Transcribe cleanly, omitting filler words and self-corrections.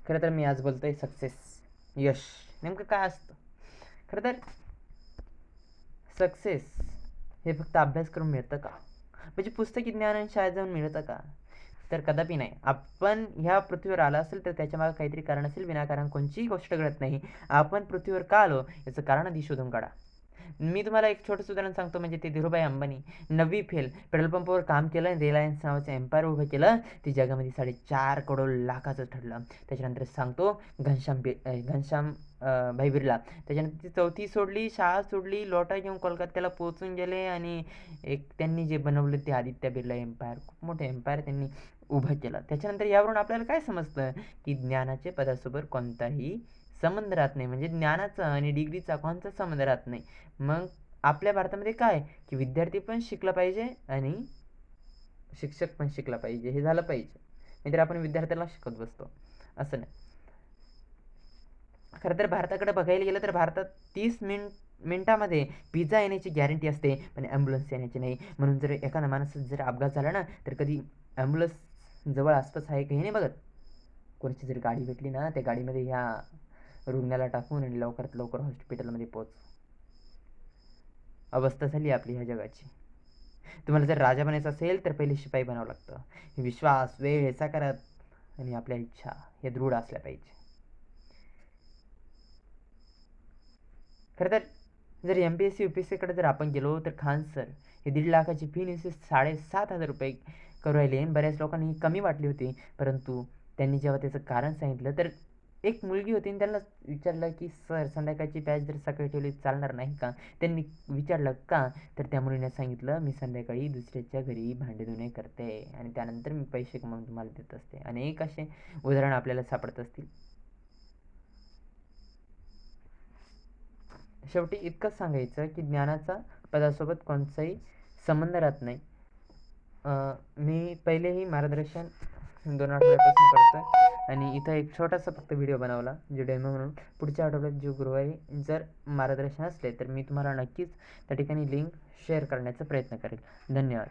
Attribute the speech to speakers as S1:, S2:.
S1: खरं तर मी आज बोलतोय सक्सेस, यश नेमकं काय असतं. खरं तर सक्सेस हे फक्त अभ्यास करून मिळतं का? म्हणजे पुस्तकी ज्ञान आणि शाळेत जाऊन मिळतं का? तर कदापि नाही. आपण ह्या पृथ्वीवर आला असेल तर त्याच्यामागे काहीतरी कारण असेल. विनाकारण कोणतीही गोष्ट घडत नाही. आपण पृथ्वीवर का आलो याचं कारण आधी शोधून काढा. मी तुम्हाला एक छोटंसं उदाहरण सांगतो, म्हणजे ते धीरूभाई अंबानी 9वी फेल पेट्रोल पंपावर काम केलं आणि रिलायन्स नावाचं एम्पायर उभं केलं. ते जगामध्ये 4.5 करोड लाखाचं ठरलं. त्याच्यानंतर सांगतो घनश्याम भाई बिर्ला. त्याच्यानंतर ती चौथी सोडली, शाळा सोडली, लोटा घेऊन कोलकात्याला पोहोचून गेले आणि एक त्यांनी जे बनवलं ते आदित्य बिर्ला एम्पायर, खूप मोठं एम्पायर त्यांनी उभं केलं. त्याच्यानंतर यावरून आपल्याला काय समजतं की ज्ञानाच्या पदासोबत कोणताही संबंध राहत नाही. म्हणजे ज्ञानाचा आणि डिग्रीचा कोणता संबंध राहत नाही. मग आपल्या भारतामध्ये काय की विद्यार्थी पण शिकला पाहिजे आणि शिक्षक पण शिकला पाहिजे, हे झालं पाहिजे. नाहीतर आपण विद्यार्थ्याला शिकवत बसतो, असं नाही. खरं तर भारताकडे बघायला गेलं तर भारतात 30 मिनिटामध्ये पिझ्झा येण्याची गॅरंटी असते, पण ॲम्ब्युलन्स येण्याची नाही. म्हणून जर एखादा माणसाचा जर अपघात झाला ना, तर कधी ॲम्ब्युलन्स जवळ आसपास आहे का हे नाही बघत. कोणाची जर गाडी भेटली ना, त्या गाडीमध्ये ह्या रुग्णाला टाकून आणि लवकरात लवकर हॉस्पिटलमध्ये पोहोच. अवस्था झाली आपली ह्या जगाची. तुम्हाला जर राजा बनायचं असेल तर पहिले शिपाई बनावं लागतं. विश्वास, वेळ, साकारत आणि आपल्या इच्छा हे दृढ असल्या पाहिजे. खरं तर जर MPSC UPSCकडे जर आपण गेलो तर खान सर हे 1.5 लाखाची फी नुसते 7,500 रुपये करू राहिले. आणि बऱ्याच लोकांनी ही कमी वाटली होती. परंतु त्यांनी जेव्हा त्याचं कारण सांगितलं तर एक मुलगी होती आणि त्यांना विचारलं की सर संध्याकाळची बॅच जर सकाळी ठेवली चालणार नाही का? त्यांनी विचारलं का? तर त्या मुलीने सांगितलं, मी संध्याकाळी दुसऱ्याच्या घरी भांडे धुणे करते आणि त्यानंतर मी पैसे कमवून तुम्हाला देत असते. अनेक असे उदाहरण आपल्याला सापडत असतील. शेवटी इतकंच सांगायचं की ज्ञानाचा पदासोबत कोणताही संबंध राहत नाही. मी पहिलेही मार्गदर्शन 2 आठवड्यापासून करतोय आणि इथं एक छोटासा फक्त व्हिडिओ बनवला जो डेमो म्हणून. पुढच्या आठवड्यात जो गुरुवारी जर मार्गदर्शन असले तर मी तुम्हाला नक्कीच त्या ठिकाणी लिंक शेअर करण्याचा प्रयत्न करेल. धन्यवाद.